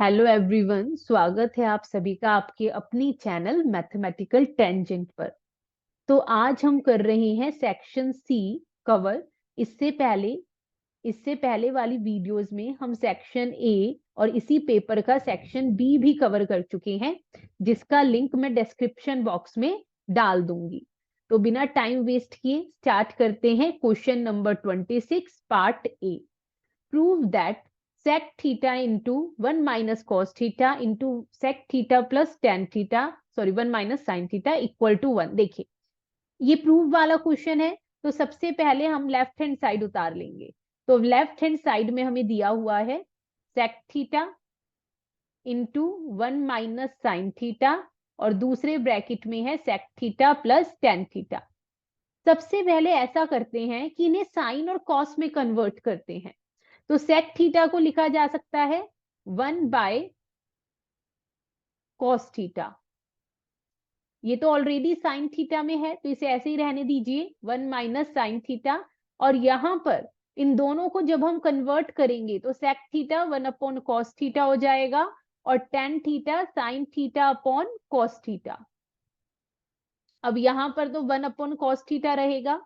Hello everyone, स्वागत है आप सभी का आपके अपनी चैनल मैथमेटिकल टेंजेंट पर। तो आज हम कर रहे हैं सेक्शन सी कवर। इससे पहले वाली वीडियोस में हम सेक्शन ए और इसी पेपर का सेक्शन बी भी कवर कर चुके हैं, जिसका लिंक मैं डिस्क्रिप्शन बॉक्स में डाल दूंगी। तो बिना टाइम वेस्ट किए स्टार्ट करते हैं question number 26 part A. Prove that sec theta into 1 minus cos theta into sec theta plus tan theta 1 minus sin theta equal to 1। देखिए, ये प्रूव वाला क्वेश्चन है, तो सबसे पहले हम लेफ्ट हैंड साइड उतार लेंगे। तो लेफ्ट हैंड साइड में हमें दिया हुआ है sec theta into 1 minus sine theta और दूसरे ब्रैकेट में है sec theta plus tan theta. सबसे पहले ऐसा करते हैं कि इन्हें साइन और कॉस में कन्वर्ट करते हैं। तो sec थीटा को लिखा जा सकता है 1 बाय cos थीटा। ये तो ऑलरेडी साइन थीटा में है, तो इसे ऐसे ही रहने दीजिए 1 माइनस साइन थीटा। और यहां पर इन दोनों को जब हम कन्वर्ट करेंगे तो sec theta 1 upon cos theta हो जाएगा और tan theta sine theta upon cos theta. अब यहां पर तो 1 अपॉन cos थीटा रहेगा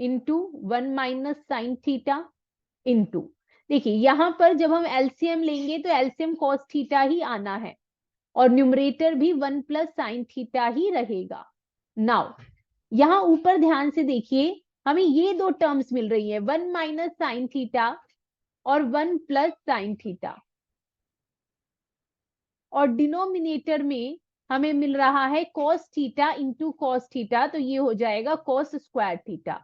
into 1 minus sine theta into, देखिए यहां पर जब हम एलसीएम लेंगे तो एलसीएम cos थीटा ही आना है और न्यूमरेटर भी 1 प्लस साइन थीटा ही रहेगा। नाउ यहां ऊपर ध्यान से देखिए, हमें ये दो टर्म्स मिल रही है 1 माइनस साइन थीटा और 1 प्लस साइन थीटा, और डिनोमिनेटर में हमें मिल रहा है cos theta into cos theta, तो ये हो जाएगा cos स्क्वायर थीटा।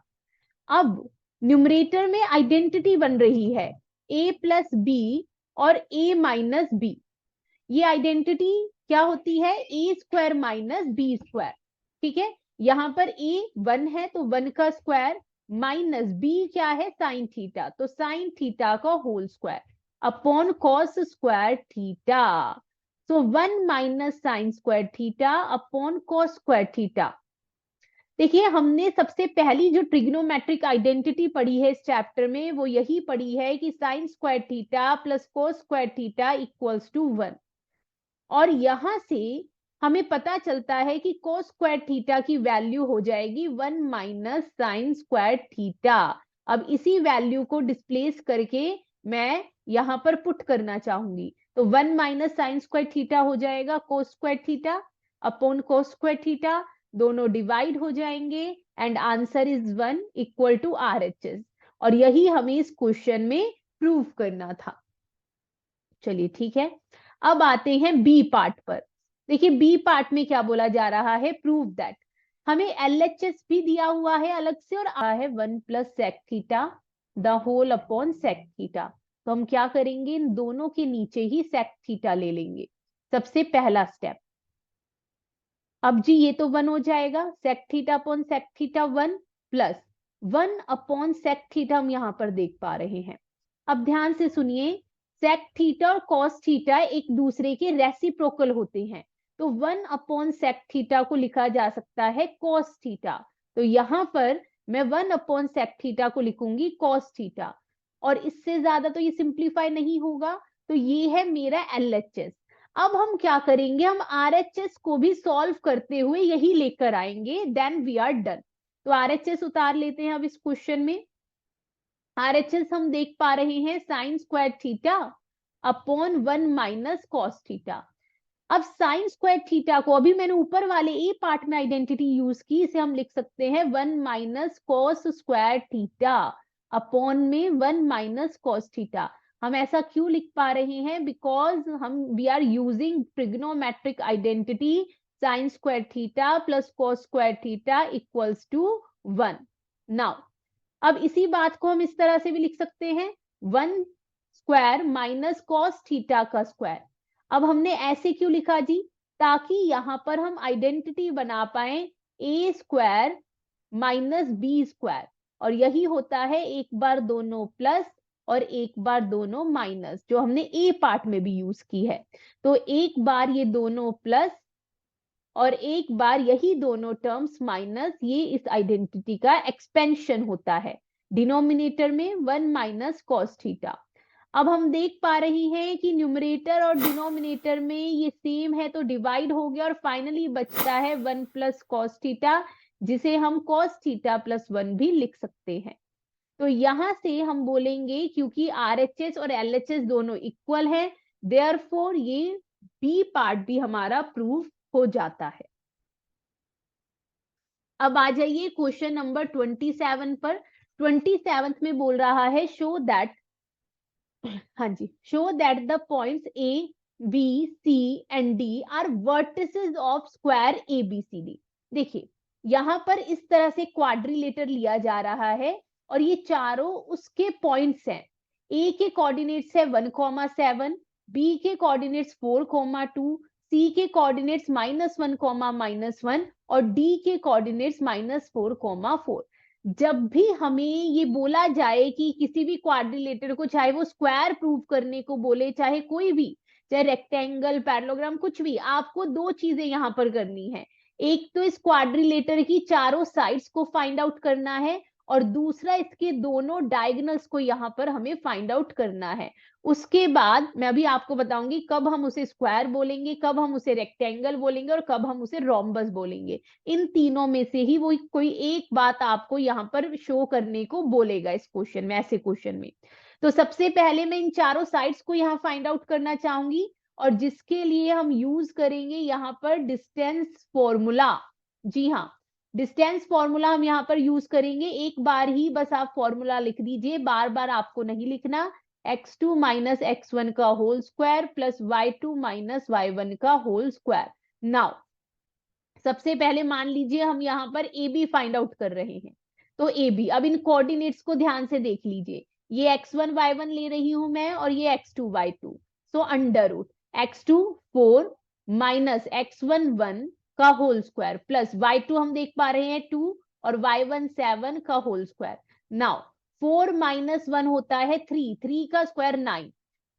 अब न्यूमरेटर में आइडेंटिटी बन रही है a प्लस बी और a माइनस बी। ये आइडेंटिटी क्या होती है? ए स्क्वायर माइनस बी स्क्वायर। ठीक है, यहां पर a 1 है तो 1 का स्क्वायर माइनस b क्या है? साइन थीटा, तो साइन थीटा का whole square upon cos square theta. So 1 minus sine square theta upon cos square theta. देखिए, हमने सबसे पहली जो ट्रिग्नोमेट्रिक आइडेंटिटी पढ़ी है इस चैप्टर में वो यही पढ़ी है कि sine square theta plus cos square theta equals to 1। और यहां से हमें पता चलता है कि कोस स्क्वायर थीटा की वैल्यू हो जाएगी 1 माइनस साइन स्क्वायर थीटा। अब इसी वैल्यू को डिस्प्लेस करके मैं यहां पर पुट करना चाहूंगी, तो 1 माइनस साइन स्क्वायर थीटा हो जाएगा cos square theta upon cos square theta, दोनों डिवाइड हो जाएंगे and answer is 1 equal to RHS। और यही हमें इस क्वेश्चन में प्रूव करना था। चलिए ठीक है, अब आते हैं बी पार्ट पर। देखिए, बी पार्ट में क्या बोला जा रहा है? Prove that. हमें LHS भी दिया हुआ है अलग से और आ है 1 plus sec theta the whole upon sec theta. तो हम क्या करेंगे, इन दोनों के नीचे ही सेक थीटा ले लेंगे, सबसे पहला स्टेप। अब जी ये तो 1 हो जाएगा, sec theta upon sec theta 1 plus 1 upon sec theta हम यहां पर देख पा रहे हैं। अब ध्यान से सुनिए, सेक थीटा और कॉस थीटा एक दूसरे के रेसिप्रोकल होते हैं, तो 1 अपॉन सेक थीटा को लिखा जा सकता है कॉस थीटा। तो यहां पर मैं 1 अपॉन सेक थीटा को लिखूंगी कॉस थीटा, और इससे ज्यादा तो ये सिंप्लीफाई नहीं होगा। तो ये है मेरा LHS। अब हम क्या करेंगे, हम RHS को भी सॉल्व करते हुए यही लेकर आएंगे, देन वी आर डन। तो RHS उतार लेते हैं अब इस क्वेश्चन में। RHS हम देख पा रहे हैं sign square theta upon 1 minus cos theta. अब साइन स्क्वायर थीटा को अभी मैंने ऊपर वाले ए पार्ट में आइडेंटिटी यूज की, इसे हम लिख सकते हैं 1 minus cos square theta upon में 1 माइनस कॉस थीटा। हम ऐसा क्यों लिख पा रहे हैं? Because we are using trigonometric identity sine square theta plus cos square theta equals to 1। Now अब इसी बात को हम इस तरह से भी लिख सकते हैं 1 स्क्वायर माइनस कॉस थीटा का स्क्वायर। अब हमने ऐसे क्यों लिखा जी? ताकि यहां पर हम आइडेंटिटी बना पाए ए स्क्वायर माइनस बी स्क्वायर, और यही होता है एक बार दोनों प्लस और एक बार दोनों माइनस, जो हमने ए पार्ट में भी यूज की है। तो एक बार ये दोनों प्लस और एक बार यही दोनों टर्म्स माइनस, ये इस आइडेंटिटी का एक्सपेंशन होता है डिनोमिनेटर में 1 माइनस कॉस थीटा। अब हम देख पा रहे हैं कि न्यूमरेटर और डिनोमिनेटर में ये सेम है तो डिवाइड हो गया और फाइनली बचता है 1 प्लस कॉस थीटा, जिसे हम कॉस थीटा प्लस 1 भी लिख सकते हैं। तो यहां से हम बोलेंगे क्योंकि RHS और LHS दोनों इक्वल है, देयरफॉर ये बी पार्ट भी हमारा प्रूफ हो जाता है। अब आ जाइए क्वेश्चन नंबर 27 पर। 27 में बोल रहा है शो दैट, हाँ जी, show that the points A B C and D are vertices of square ABCD। देखिए यहां पर इस तरह से क्वाड्रिलेटर लिया जा रहा है और ये चारों उसके पॉइंट्स हैं। ए के कोऑर्डिनेट्स है 1,7, बी के कोऑर्डिनेट्स 4,2, सी के कोऑर्डिनेट्स -1, -1 और डी के कोऑर्डिनेट्स -4,4। जब भी हमें ये बोला जाए कि किसी भी क्वाड्रिलेटर को, चाहे वो स्क्वायर प्रूव करने को बोले, चाहे कोई भी, चाहे रेक्टेंगल, पैरेललोग्राम, कुछ भी, आपको दो चीजें यहां पर करनी है। एक तो इस क्वाड्रिलेटर की चारों साइड्स को फाइंड आउट करना है और दूसरा इसके दोनों डायगोनल्स को यहां पर हमें फाइंड आउट करना है। उसके बाद मैं अभी आपको बताऊंगी कब हम उसे स्क्वायर बोलेंगे, कब हम उसे रेक्टेंगल बोलेंगे और कब हम उसे रोम्बस बोलेंगे। इन तीनों में से ही वो कोई एक बात आपको यहाँ पर शो करने को बोलेगा इस क्वेश्चन में, ऐसे क्वेश्चन में। तो सबसे पहले मैं इन चारों साइड्स को यहाँ फाइंड आउट करना चाहूंगी और जिसके लिए हम यूज करेंगे यहाँ पर डिस्टेंस फॉर्मूला। जी हाँ, डिस्टेंस फॉर्मूला हम यहाँ पर यूज करेंगे। एक बार ही बस आप फॉर्मूला लिख दीजिए, बार बार आपको नहीं लिखना। x2 माइनस x1 का whole square plus y2 minus y1 का होल स्क्वायर। नाउ सबसे पहले मान लीजिए हम यहाँ पर ए बी फाइंड आउट कर रहे हैं। तो ए बी, अब इन कोऑर्डिनेट्स को ध्यान से देख लीजिए, ये x1 y1 ले रही हूं मैं और ये x2 y2। So under root x2 4 minus x1 1 का होल स्क्वायर प्लस y2 हम देख पा रहे हैं 2 और y1 7 का होल स्क्वायर। नाउ 4 माइनस 1 होता है 3, 3 का स्क्वायर 9,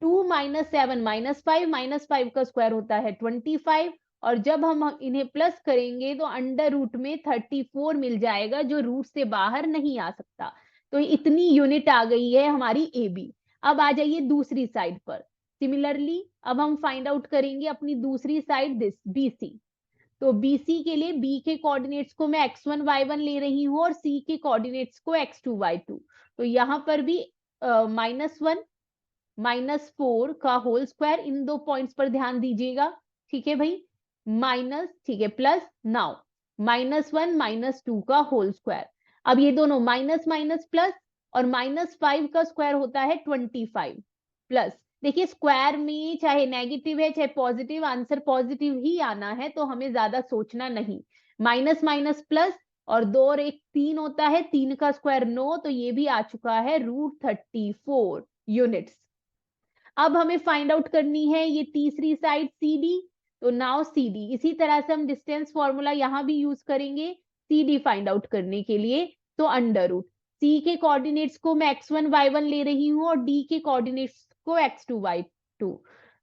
2 माइनस 7 -5 का स्क्वायर होता है 25 और जब हम इन्हें प्लस करेंगे तो अंडर रूट में 34 मिल जाएगा जो रूट से बाहर नहीं आ सकता। तो इतनी यूनिट आ गई है हमारी ए बी। अब आ जाइए दूसरी साइड पर। सिमिलरली अब हम फाइंड आउट करेंगे अपनी दूसरी साइड दिस BC। तो BC के लिए B के कोऑर्डिनेट्स को मैं x1 y1 ले रही हूं और C के कोऑर्डिनेट्स को x2 y2। तो यहां पर भी -1 -4 का होल स्क्वायर, इन दो पॉइंट्स पर ध्यान दीजिएगा। ठीक है भाई, माइनस, ठीक है, प्लस। नाउ -1 -2 का होल स्क्वायर। अब ये दोनों माइनस माइनस प्लस और -5 का स्क्वायर होता है 25 प्लस। देखिए स्क्वायर में चाहे नेगेटिव है चाहे पॉजिटिव, आंसर पॉजिटिव ही आना है, तो हमें ज्यादा सोचना नहीं। माइनस माइनस प्लस और 2 और 1 3 होता है, 3 का स्क्वायर 9, तो ये भी आ चुका है √34 यूनिट्स। अब हमें फाइंड आउट करनी है ये तीसरी साइड CD। तो नाउ CD, इसी तरह से हम डिस्टेंस फॉर्मूला यहां भी यूज करेंगे CD फाइंड आउट करने के लिए। तो अंडर रूट C के कोऑर्डिनेट्स को मैं x1 y1 ले रही हूं और D के कोऑर्डिनेट्स को x2 y2।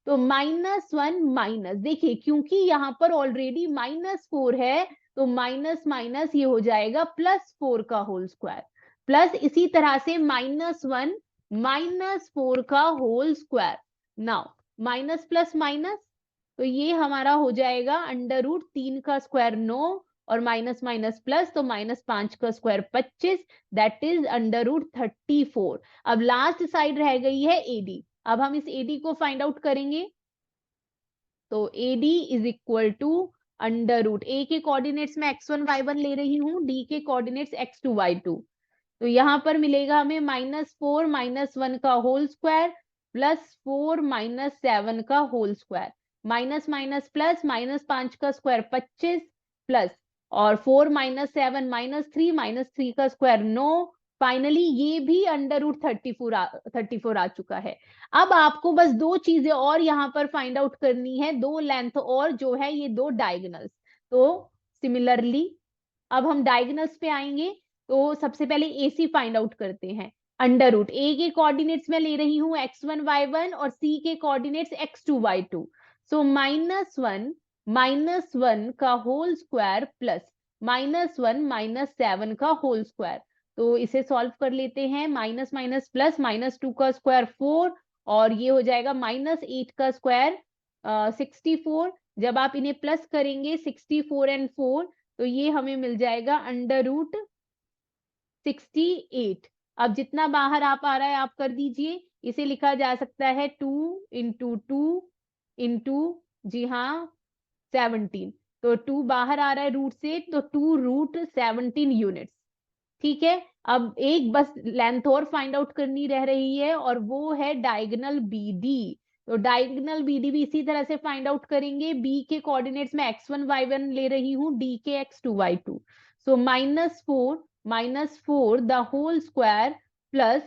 तो -1 माइनस, देखिए क्योंकि यहाँ पर ऑलरेडी -4 है तो माइनस माइनस ये हो जाएगा +4 का होल स्क्वायर प्लस इसी तरह से -1 -4 का whole square. Now minus plus minus, तो ये हमारा हो जाएगा अंडर रूट 3 का स्क्वायर 9 और माइनस माइनस प्लस, तो -5 का square 25, that is under root 34। अब लास्ट साइड रह गई है AD। अब हम इस AD को फाइंड आउट करेंगे। तो AD is equal to under root, A के कोऑर्डिनेट्स में x1 y1 ले रही हूं, D के कोऑर्डिनेट्स x2 y2। तो यहां पर मिलेगा हमें -4 -1 का होल स्क्वायर प्लस 4 -7 का whole square, minus minus plus, -5 का स्क्वायर 25 प्लस और 4 -7 -3 का स्क्वायर 9। फाइनली ये भी अंडर रूट 34 आ चुका है। अब आपको बस दो चीजें और यहां पर फाइंड आउट करनी है, दो लेंथ और जो है ये दो डायगोनल्स। तो सिमिलरली अब हम डायगोनल्स पे आएंगे। तो सबसे पहले AC फाइंड आउट करते हैं। अंडर रूट A के कोऑर्डिनेट्स में ले रही हूं x1 y1 और C के कोऑर्डिनेट्स x2 y2। सो -1 -1 का होल स्क्वायर प्लस -1 -7 का होल स्क्वायर। तो इसे सॉल्व कर लेते हैं। माइनस माइनस प्लस, -2 का स्क्वायर 4 और ये हो जाएगा -8 का स्क्वायर 64। जब आप इन्हें प्लस करेंगे 64 एंड 4 तो ये हमें मिल जाएगा √68। अब जितना बाहर आ पा रहा है आप कर दीजिए। इसे लिखा जा सकता है 2 इंटू 2 इंटू, जी हाँ, 17। तो 2 बाहर आ रहा है रूट से, तो 2√17 यूनिट्स। ठीक है, अब एक बस लेंथ और फाइंड आउट करनी रह रही है और वो है डायगोनल BD। तो डायगोनल BD भी इसी तरह से फाइंड आउट करेंगे। B के कोऑर्डिनेट्स में x1 y1 ले रही हूं, D के x2 y2। So -4 the whole square plus,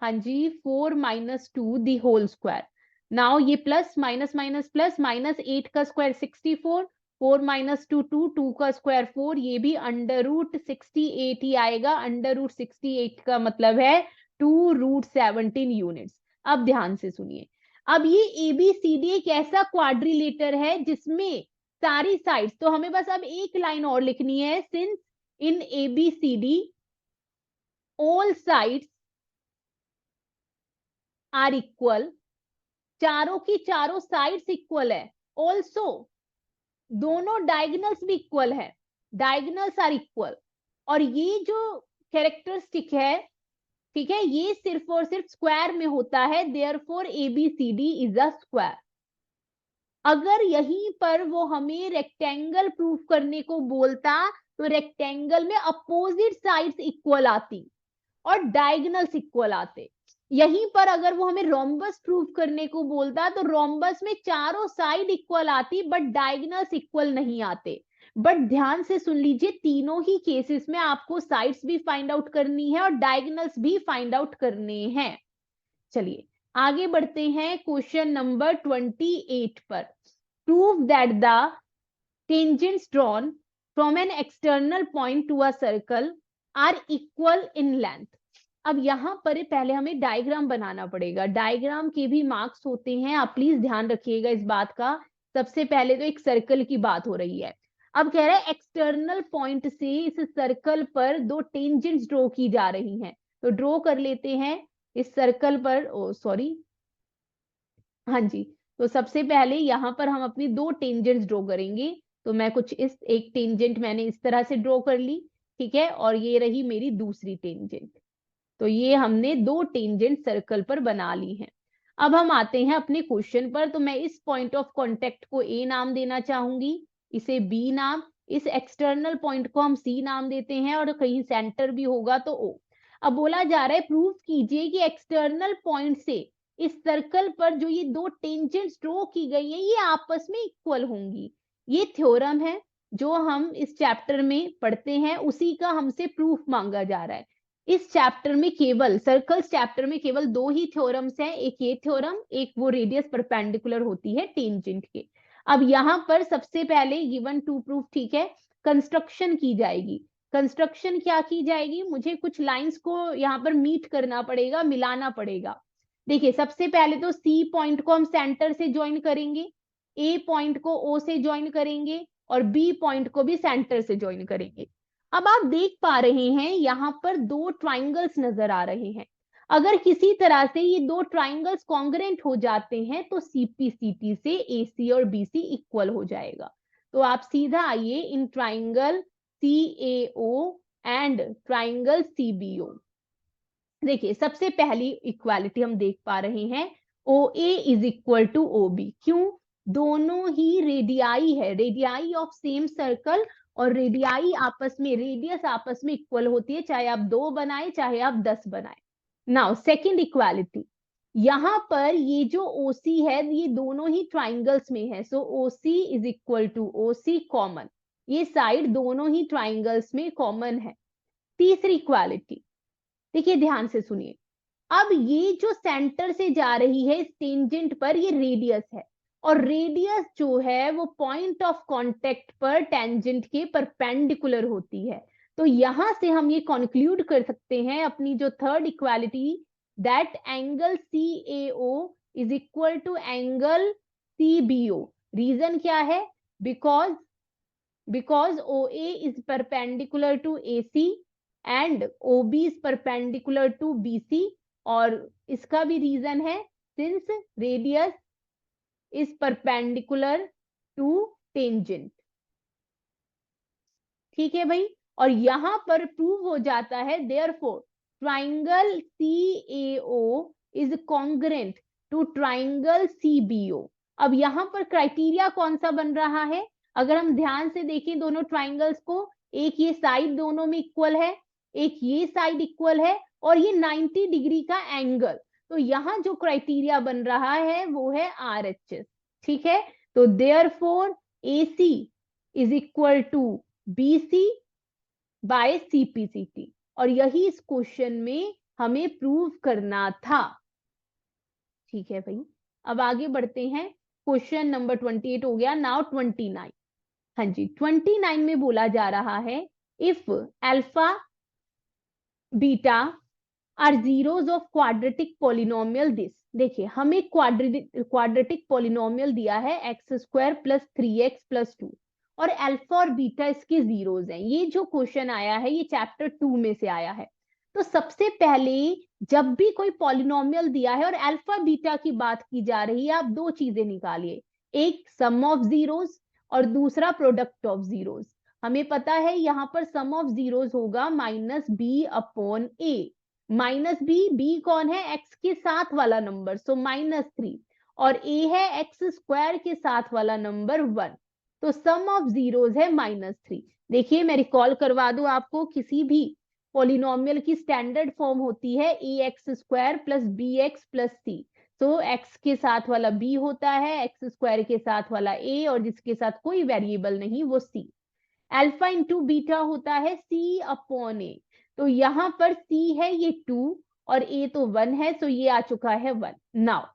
हाँ जी, 4 - 2 दी होल स्क्वायर। नाउ ये प्लस माइनस माइनस प्लस, -8 का स्क्वायर 64, 4 - 2 2, 2 का स्क्वायर 4, ये भी √68 ही आएगा। √68 का मतलब है 2√17 यूनिट्स। अब ध्यान से सुनिए, अब ये ABCD एक ऐसा क्वाड्रिलेटर है जिसमें सारी साइड्स, तो हमें बस अब एक लाइन और लिखनी है, since in ABCD all sides are equal, चारों की चारों साइड्स इक्वल है, ऑल्सो दोनों डायगोनल्स भी इक्वल है, डायगोनल्स आर इक्वल। और ये जो कैरेक्टरिस्टिक है, ठीक है, ये सिर्फ और सिर्फ स्क्वायर में होता है, therefore ABCD is a square. अगर यहीं पर वो हमें रेक्टेंगल प्रूफ करने को बोलता तो रेक्टेंगल में अपोजिट साइड्स इक्वल आती और डायगोनल्स इक्वल आते। यहीं पर अगर वो हमें रोम्बस प्रूफ करने को बोलता तो रोम्बस में चारों साइड इक्वल आती बट डायगोनल्स इक्वल नहीं आते। बट ध्यान से सुन लीजिए, तीनों ही केसेस में आपको साइड्स भी फाइंड आउट करनी है और डायगोनल्स भी फाइंड आउट करने हैं। चलिए आगे बढ़ते हैं क्वेश्चन नंबर 28 पर। Prove that the tangents drawn from an external point to a circle are equal in length। अब यहां पर पहले हमें डायग्राम बनाना पड़ेगा, डायग्राम के भी मार्क्स होते हैं, आप प्लीज ध्यान रखिएगा इस बात का। सबसे पहले तो एक सर्कल की बात हो रही है। अब कह रहा है एक्सटर्नल पॉइंट से इस सर्कल पर दो टेंजेंट्स ड्रॉ की जा रही हैं, तो ड्रॉ कर लेते हैं इस सर्कल पर। ओ सॉरी, हाँ जी, तो सबसे पहले यहां पर हम अपनी दो टेंजेंट्स ड्रॉ करेंगे। तो मैं कुछ इस, एक टेंजेंट मैंने इस तरह से ड्रॉ कर ली, ठीक है, और ये रही मेरी दूसरी टेंजेंट। तो ये हमने दो टेंजेंट सर्कल पर बना ली हैं। अब हम आते हैं अपने क्वेश्चन पर। तो मैं इस पॉइंट ऑफ कांटेक्ट को A नाम देना चाहूंगी, इसे B नाम, इस एक्सटर्नल पॉइंट को हम C नाम देते हैं और कहीं सेंटर भी होगा तो O। अब बोला जा रहा है प्रूव कीजिए कि एक्सटर्नल पॉइंट से इस सर्कल पर जो ये दो टेंजेंट्स ड्रॉ की गई है ये आपस में इक्वल होंगी। ये थ्योरम है जो हम इस चैप्टर में पढ़ते हैं, उसी का हमसे प्रूफ मांगा जा रहा है। इस चैप्टर में केवल, सर्कल्स चैप्टर में केवल दो ही थ्योरम्स हैं, एक ये थ्योरम, एक वो रेडियस परपेंडिकुलर होती है टेंजेंट के। अब यहां पर सबसे पहले गिवन टू प्रूफ, ठीक है, कंस्ट्रक्शन की जाएगी। कंस्ट्रक्शन क्या की जाएगी, मुझे कुछ लाइंस को यहाँ पर मीट करना पड़ेगा, मिलाना पड़ेगा। देखिए सबसे पहले तो C पॉइंट को हम सेंटर से ज्वाइन करेंगे, A पॉइंट को O से ज्वाइन करेंगे और B पॉइंट को भी सेंटर से ज्वाइन करेंगे। अब आप देख पा रहे हैं यहां पर दो ट्राइंगल्स नजर आ रहे हैं। अगर किसी तरह से ये दो ट्राइंगल्स कॉन्ग्रेंट हो जाते हैं तो CPCT से AC और BC इक्वल हो जाएगा। तो आप सीधा आइए in triangle CAO and triangle CBO। देखिए सबसे पहली इक्वालिटी हम देख पा रहे हैं, OA is equal to OB। क्यों, दोनों ही रेडियाई है, रेडियाई ऑफ सेम सर्कल, और रेडियाई आपस में, रेडियस आपस में इक्वल होती है, चाहे आप 2 बनाए चाहे आप 10 बनाए। नाउ सेकंड इक्वालिटी, यहां पर ये जो OC है ये दोनों ही ट्राइंगल्स में है, so OC is equal to OC common, ये साइड दोनों ही ट्राइंगल्स में कॉमन है। तीसरी इक्वालिटी, देखिए ध्यान से सुनिए, अब ये जो सेंटर से जा रही है इस टेंजेंट पर, ये रेडियस है, और रेडियस जो है वो पॉइंट ऑफ कांटेक्ट पर टेंजेंट के परपेंडिकुलर होती है। तो यहां से हम ये कंक्लूड कर सकते हैं अपनी जो third equality, that angle CAO is equal to angle CBO। Reason क्या है, because OA is perpendicular to AC and OB is perpendicular to BC, और इसका भी रीजन है since radius is perpendicular to tangent. ठीक है भाई, और यहां पर प्रूव हो जाता है therefore triangle CAO is congruent to triangle CBO। अब यहां पर क्राइटेरिया कौन सा बन रहा है, अगर हम ध्यान से देखें दोनों ट्राइंगल्स को, एक ये साइड दोनों में इक्वल है, एक ये साइड इक्वल है, और ये 90 डिग्री का एंगल, तो यहां जो क्राइटेरिया बन रहा है वो है RHS। ठीक है, तो therefore AC is equal to BC by CPCT, और यही इस क्वेश्चन में हमें प्रूव करना था। ठीक है भाई, अब आगे बढ़ते हैं, क्वेश्चन नंबर 28 हो गया, नाउ 29। हाँ जी, 29 में बोला जा रहा है if alpha beta are zeros of quadratic polynomial this. देखिए हमें क्वाड्रेटिक पॉलिनोमियल दिया है x² + 3x + 2, और अल्फा और बीटा इसके जीरोस हैं। ये जो क्वेश्चन आया है ये चैप्टर 2 में से आया है। तो सबसे पहले जब भी कोई पॉलिनोमियल दिया है और अल्फा बीटा की बात की जा रही है, आप दो चीजें निकालिए, एक सम ऑफ जीरोस और दूसरा प्रोडक्ट ऑफ जीरोस। हमें पता है यहाँ पर सम ऑफ जीरोस होगा -b/a। -b कौन है, x के साथ वाला नंबर, सो -3, और a है x² के साथ वाला नंबर 1, तो सम ऑफ जीरोस है -3। देखिए मैं रिकॉल करवा दूं आपको, किसी भी पॉलिनोमियल की स्टैंडर्ड फॉर्म होती है ax² + bx + c। तो x के साथ वाला b होता है, x² के साथ वाला a, और जिसके साथ कोई वेरिएबल नहीं वो c। अल्फा इंटू बीटा होता है C/A। तो यहां पर C है ये 2 और A तो 1 है, तो ये आ चुका है 1। नाउ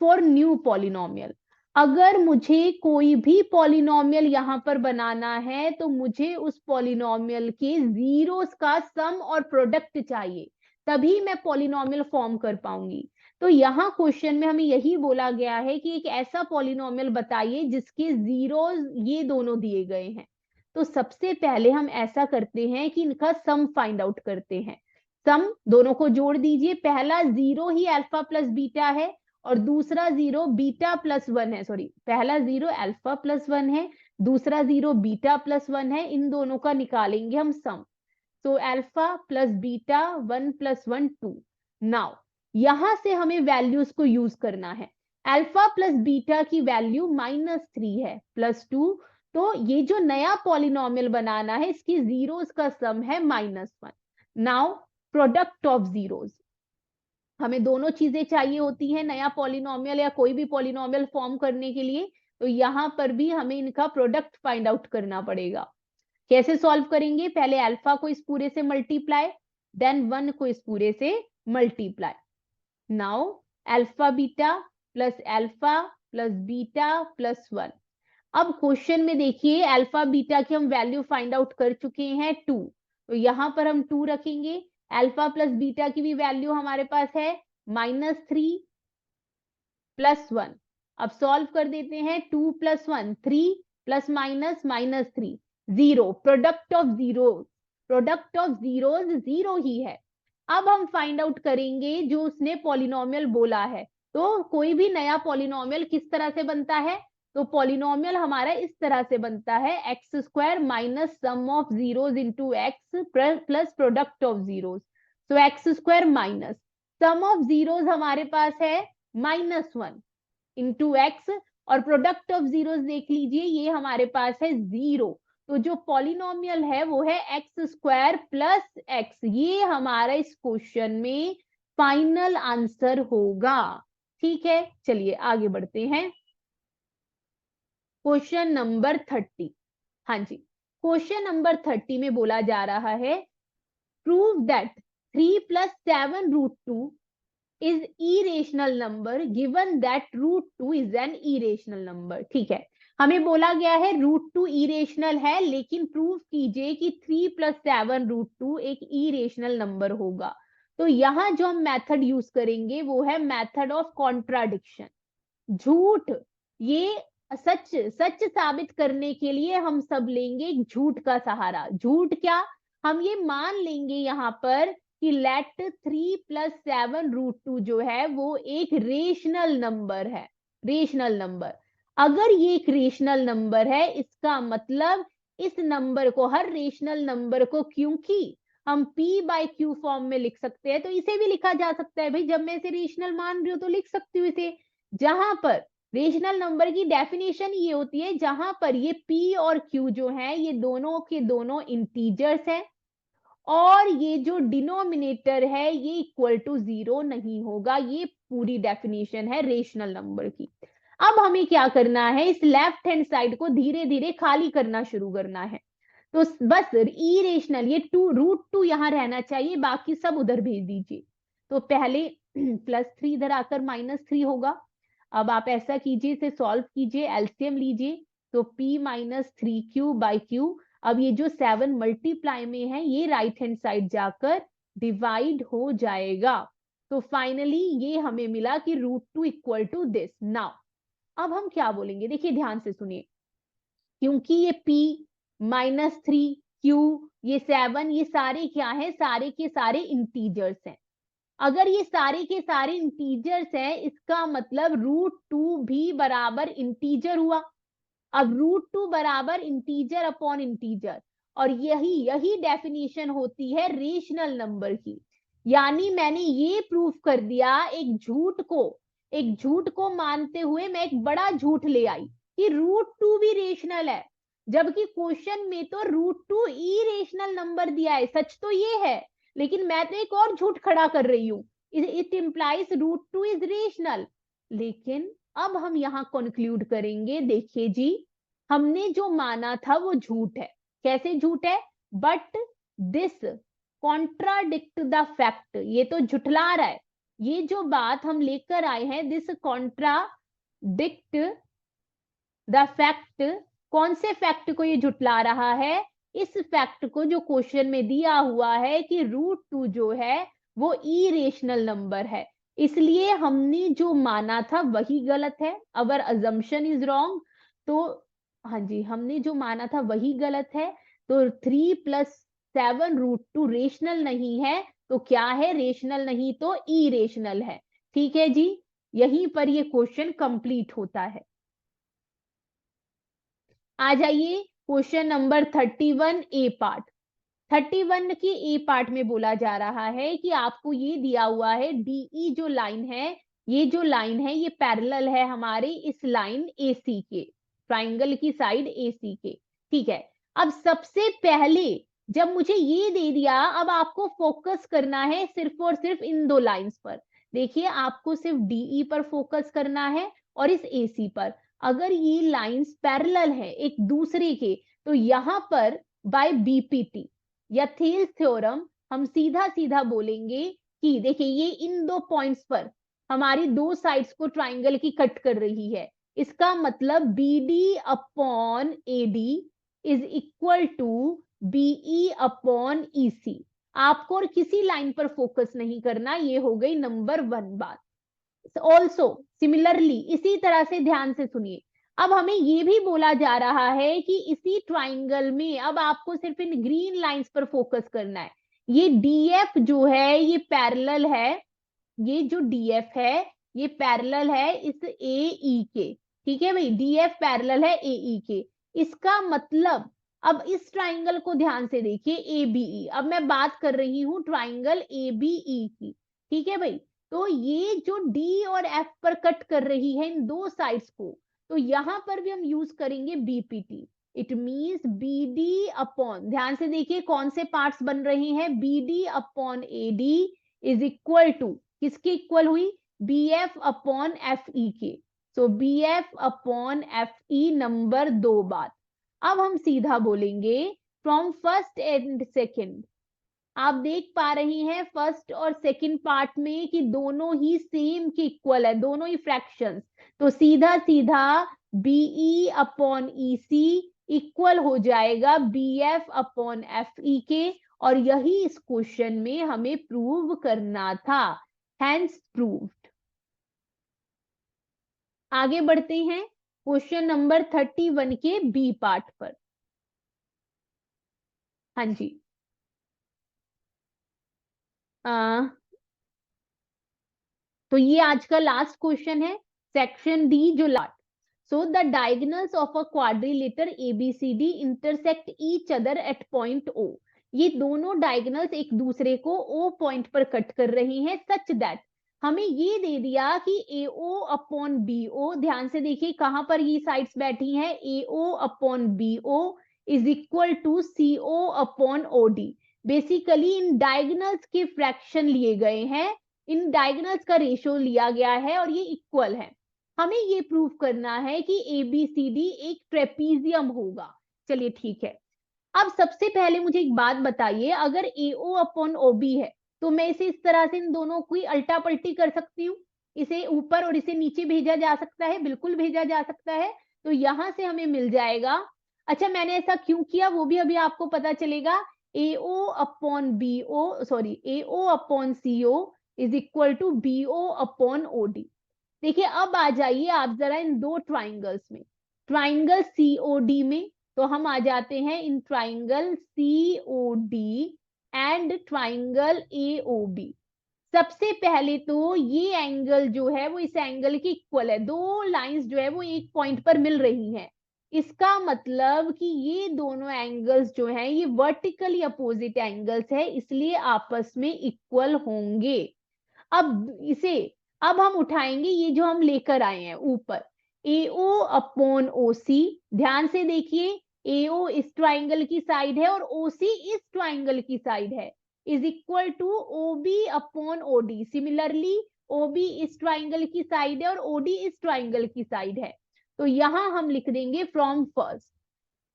फॉर न्यू पॉलिनोमियल, अगर मुझे कोई भी पॉलिनोमियल यहां पर बनाना है तो मुझे उस पॉलिनोमियल के जीरोस का सम और प्रोडक्ट चाहिए, तभी मैं पॉलिनोमियल फॉर्म कर पाऊंगी। तो यहाँ क्वेश्चन में हमें यही बोला गया है कि एक ऐसा पॉलिनोमियल बताइए जिसके जीरोस ये दोनों दिए गए हैं। तो सबसे पहले हम ऐसा करते हैं कि इनका सम फाइंड आउट करते हैं। सम दोनों को जोड़ दीजिए, पहला जीरो ही अल्फा प्लस बीटा है और दूसरा जीरो बीटा प्लस 1 है। सॉरी, पहला जीरो अल्फा प्लस 1 है, दूसरा जीरो बीटा प्लस 1 है, इन दोनों का निकालेंगे हम सम। तो अल्फा प्लस बीटा 1 + 1 2। नाउ यहां से हमें वैल्यूज को यूज करना है। अल्फा प्लस बीटा की वैल्यू -3 है, +2, तो ये जो नया पॉलिनोमियल बनाना है इसकी जीरोस का सम है -1। नाउ प्रोडक्ट ऑफ जीरोस, हमें दोनों चीजें चाहिए होती हैं नया पॉलिनोमियल या कोई भी पॉलिनोमियल फॉर्म करने के लिए, तो यहां पर भी हमें इनका प्रोडक्ट फाइंड आउट करना पड़ेगा। कैसे सॉल्व करेंगे, पहले अल्फा को इस पूरे से मल्टीप्लाई, देन 1 को इस पूरे से multiply. Now alpha beta plus alpha plus beta plus 1। अब क्वेश्चन में देखिए अल्फा बीटा की हम वैल्यू फाइंड आउट कर चुके हैं 2, तो यहां पर हम 2 रखेंगे। अल्फा प्लस बीटा की भी वैल्यू हमारे पास है -3 + 1। अब सॉल्व कर देते हैं, 2 + 1 3 plus minus -3 0। Product of zeros zero ही है। अब हम फाइंड आउट करेंगे जो उसने पॉलिनोमियल बोला है। तो कोई भी नया पॉलिनोमियल किस तरह से बनता है, तो पॉलिनोमियल हमारा इस तरह से बनता है x² minus sum of zeros into x plus product of zeros. तो x² minus sum of zeros हमारे पास है -1 इंटू एक्स, और प्रोडक्ट ऑफ जीरोस देख लीजिए ये हमारे पास है 0। तो जो पॉलिनोमियल है वो है x² + x। ये हमारा इस क्वेश्चन में फाइनल आंसर होगा। ठीक है, चलिए आगे बढ़ते हैं, क्वेश्चन नंबर 30। हाँ जी, क्वेश्चन नंबर 30 में बोला जा रहा है prove that 3 + 7√2 is irrational number given that √2 is an irrational number। ठीक है, हमें बोला गया है √2 इरेशनल है, लेकिन प्रूव कीजिए कि 3 + 7√2 एक इरेशनल नंबर होगा। तो यहां जो हम मेथड यूज करेंगे वो है मेथड ऑफ कॉन्ट्राडिक्शन। झूठ, ये सच साबित करने के लिए हम सब लेंगे झूठ का सहारा। झूठ क्या, हम ये मान लेंगे यहाँ पर कि लेट 3 + 7√2 जो है वो एक रेशनल नंबर है, रेशनल नंबर। अगर ये एक रेशनल नंबर है, इसका मतलब इस नंबर को, हर रेशनल नंबर को, क्योंकि हम p/q फॉर्म में लिख सकते हैं, तो इसे भी लिखा जा सकता है। भाई जब मैं इसे रेशनल मान रही हूँ तो लिख सकती हूँ इसे। जहां पर रेशनल नंबर की डेफिनेशन ये होती है जहां पर ये p और q जो है ये दोनों के दोनों इंटीजर्स हैं और ये जो डिनोमिनेटर है ये इक्वल टू 0 नहीं होगा। ये पूरी डेफिनेशन है रेशनल नंबर की। अब हमें क्या करना है, इस लेफ्ट हैंड साइड को धीरे धीरे खाली करना शुरू करना है। तो बस इरेशनल, ये √2 यहां रहना चाहिए, बाकी सब उधर भेज दीजिए। तो पहले +3 इधर आकर -3 होगा। अब आप ऐसा कीजिए, इसे सॉल्व कीजिए, एलसीएम लीजिए। तो p-3q/q, अब ये जो 7 मल्टीप्लाई में है ये राइट हैंड साइड जाकर डिवाइड हो जाएगा। तो फाइनली ये हमें मिला कि √2 इक्वल टू दिस। नाउ अब हम क्या बोलेंगे, देखिए ध्यान से सुनिए। क्योंकि ये p -3 q ये 7 ये सारे क्या है, सारे के सारे इंटीजर्स हैं। अगर ये सारे के सारे इंटीजर्स हैं, इसका मतलब √2 भी बराबर इंटीजर हुआ। अब √2 बराबर इंटीजर अपॉन इंटीजर, और यही यही डेफिनेशन होती है रेशनल नंबर की। यानी मैंने ये प्रूफ कर दिया, एक झूठ को मानते हुए मैं एक बड़ा झूठ ले आई कि √2 भी रेशनल है, जबकि क्वेश्चन में तो √2 इरेशनल नंबर दिया है। सच तो ये है, लेकिन मैं तो एक और झूठ खड़ा कर रही हूं, इट इंप्लाइज √2 इज रेशनल। लेकिन अब हम यहां कंक्लूड करेंगे, देखिए जी, हमने जो माना था वो झूठ है। कैसे झूठ है? But this contradict the fact, ये तो झुठला रहा है। ये जो बात हम लेकर आए हैं, दिस कॉन्ट्राडिक्ट द फैक्ट, कौन से फैक्ट को ये झुठला रहा है? इस फैक्ट को जो क्वेश्चन में दिया हुआ है कि √2 जो है वो इरेशनल नंबर है। इसलिए हमने जो माना था वही गलत है। अवर अजम्पशन इज रॉन्ग, तो हाँ जी, हमने जो माना था वही गलत है। तो 3 + 7√2 रेशनल नहीं है, तो क्या है? रेशनल नहीं तो इरेशनल है। ठीक है जी, यहीं पर ये क्वेश्चन कंप्लीट होता है। आ जाइए क्वेश्चन नंबर 31 ए पार्ट। 31 की ए पार्ट में बोला जा रहा है कि आपको ये दिया हुआ है डीई जो लाइन है, ये जो लाइन है ये पैरेलल है हमारे इस लाइन एसी के, ट्राइंगल की साइड एसी के। ठीक है, अब सबसे पहले जब मुझे ये दे दिया, अब आपको फोकस करना है सिर्फ और सिर्फ इन दो लाइंस पर। देखिए आपको सिर्फ डीई पर फोकस करना है और इस एसी पर। अगर ये लाइंस पैरेलल है एक दूसरे के, तो यहां पर बाय बीपीटी या थेल्स थ्योरम हम सीधा सीधा बोलेंगे कि देखिए ये इन दो पॉइंट्स पर हमारी दो साइड्स को ट्राइंगल की कट कर रही है। इसका मतलब BD upon AD is equal to BE upon EC. आपको और किसी लाइन पर फोकस नहीं करना, ये हो गई नंबर 1 बात। ऑल्सो सिमिलरली, इसी तरह से ध्यान से सुनिए, अब हमें ये भी बोला जा रहा है कि इसी ट्राइंगल में अब आपको सिर्फ इन ग्रीन लाइंस पर फोकस करना है। ये डीएफ जो है ये पैरेलल है, ये जो डीएफ है ये पैरेलल है इस एई के। ठीक है भाई, डीएफ पैरेलल है एई के। इसका मतलब अब इस ट्राइंगल को ध्यान से देखिए, एबीई, अब मैं बात कर रही हूं ट्राइंगल एबीई की। ठीक है भाई, तो ये जो डी और एफ पर कट कर रही है इन दो साइड्स को, तो यहां पर भी हम यूज करेंगे BPT. It means BD upon, ध्यान से देखिए कौन से पार्ट्स बन रहे हैं, BD upon AD is equal to, किसके इक्वल हुई? बीएफ अपॉन एफ ई के। So BF upon F E number 2 बात। अब हम सीधा बोलेंगे फ्रॉम फर्स्ट एंड सेकेंड। आप देख पा रही हैं फर्स्ट और सेकंड पार्ट में कि दोनों ही सेम के इक्वल है, दोनों ही फ्रैक्शंस। तो सीधा सीधा बीई अपॉन ईसी इक्वल हो जाएगा बीएफ अपॉन एफ ई के, और यही इस क्वेश्चन में हमें प्रूव करना था। Hence proved. आगे बढ़ते हैं क्वेश्चन नंबर 31 के बी पार्ट पर। हाँ जी, तो ये आज का लास्ट क्वेश्चन है, सेक्शन डी जो last. So the diagonals of a quadrilateral ABCD intersect each other at point O। ये दोनों डायगोनल्स एक दूसरे को O पॉइंट पर कट कर रही हैं, सच दैट हमें ये दे दिया कि AO अपॉन BO, ध्यान से देखिए कहां पर ये साइड्स बैठी हैं, AO upon BO is equal to CO upon OD। Basically इन डायगोनल्स के फ्रैक्शन लिए गए हैं, इन डायगोनल्स का रेशियो लिया गया है और ये इक्वल है। हमें ये प्रूव करना है कि ABCD एक ट्रेपीजियम होगा। चलिए ठीक है। अब सबसे पहले मुझे एक बात बताइए, अगर AO अपॉन OB है तो मैं इसे इस तरह से इन दोनों की अल्टा पल्टी कर सकती हूँ, इसे ऊपर और इसे नीचे भेजा जा सकता है, बिल्कुल भेजा जा सकता है। तो यहां से हमें मिल जाएगा, अच्छा मैंने ऐसा क्यों किया वो भी अभी आपको पता चलेगा, AO upon BO sorry AO upon CO is equal to BO upon OD। देखिए अब आ जाइए आप जरा इन दो ट्राइंगल्स में, ट्राइंगल COD में, तो हम आ जाते हैं in triangle COD and triangle AOB। सबसे पहले तो ये एंगल जो है वो इस एंगल के इक्वल है, दो लाइंस जो है वो एक पॉइंट पर मिल रही हैं, इसका मतलब कि ये दोनों एंगल्स जो हैं ये वर्टिकली अपोजिट एंगल्स है, इसलिए आपस में इक्वल होंगे। अब हम उठाएंगे ये जो हम लेकर आए हैं ऊपर, AO अपॉन OC, ध्यान से देखिए AO इस ट्राइंगल की साइड है और OC इस ट्राइंगल की साइड है, is equal to OB upon OD। Similarly OB इस ट्राइंगल की साइड है और OD इस ट्राइंगल की साइड है, तो यहां हम लिख देंगे फ्रॉम फर्स्ट।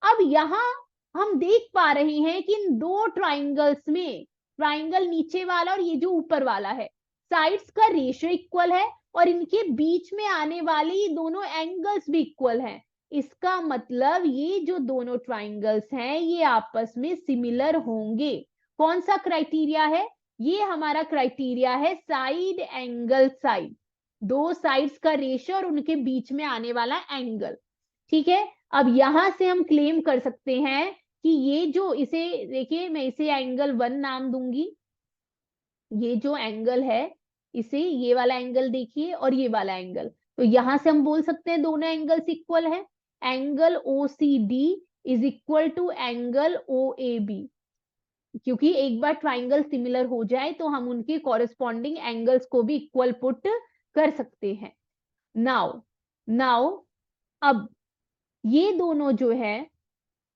अब यहां हम देख पा रहे हैं कि इन दो ट्राइंगल्स में, ट्राइंगल नीचे वाला और ये जो ऊपर वाला है, साइड्स का रेशियो इक्वल है और इनके बीच में आने वाले ये दोनों एंगल्स भी इक्वल हैं। इसका मतलब ये जो दोनों ट्राइंगल्स हैं ये आपस में सिमिलर होंगे। कौन सा क्राइटेरिया है ये? हमारा क्राइटेरिया है साइड एंगल साइड, दो साइड्स का रेशियो और उनके बीच में आने वाला एंगल। ठीक है, अब यहां से हम क्लेम कर सकते हैं कि ये जो, इसे देखिए मैं इसे एंगल 1 नाम दूंगी, ये जो एंगल है इसे, ये वाला एंगल देखिए और ये वाला एंगल, तो यहां से हम बोल सकते हैं दोनों एंगल्स इक्वल है। Angle OCD is equal to angle OAB, क्योंकि एक बार ट्राइंगल सिमिलर हो जाए तो हम उनके कॉरेस्पॉन्डिंग एंगल्स को भी इक्वल पुट कर सकते हैं। नाउ नाउ अब ये दोनों जो है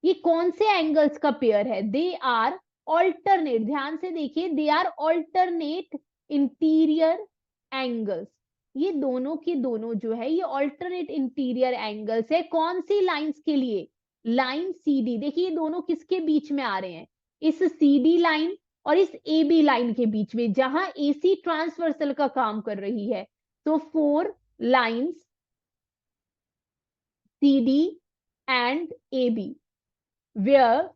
ये कौन से एंगल्स का पेयर है? दे आर ऑल्टरनेट, ध्यान से देखिए, they are alternate interior angles. ये दोनों के दोनों जो है ये ऑल्टरनेट इंटीरियर एंगल्स है। कौन सी लाइंस के लिए? Line CD। देखिए ये दोनों किसके बीच में आ रहे हैं? इस CD लाइन और इस AB लाइन के बीच में, जहां AC ट्रांसवर्सल का काम कर रही है। तो 4 lines CD and AB where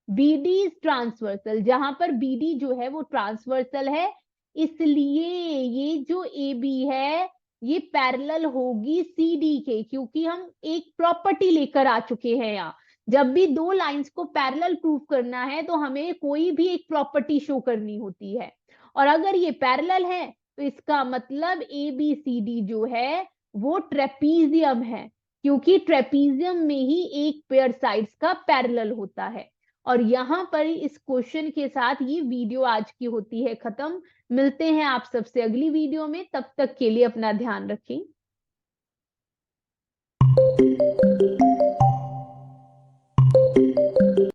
BD is transversal, जहां पर BD जो है वो ट्रांसवर्सल है, इसलिए ये जो AB है ये पैरेलल होगी CD के, क्योंकि हम एक प्रॉपर्टी लेकर आ चुके हैं यहाँ। जब भी दो लाइंस को पैरेलल प्रूव करना है तो हमें कोई भी एक प्रॉपर्टी शो करनी होती है, और अगर ये पैरेलल है तो इसका मतलब ABCD जो है वो ट्रेपीजियम है, क्योंकि ट्रेपीजियम में ही एक पेयर साइड्स का पैरेलल होता है। और यहां पर इस क्वेश्चन के साथ ये वीडियो आज की होती है खत्म। मिलते हैं आप सबसे अगली वीडियो में, तब तक के लिए अपना ध्यान रखें।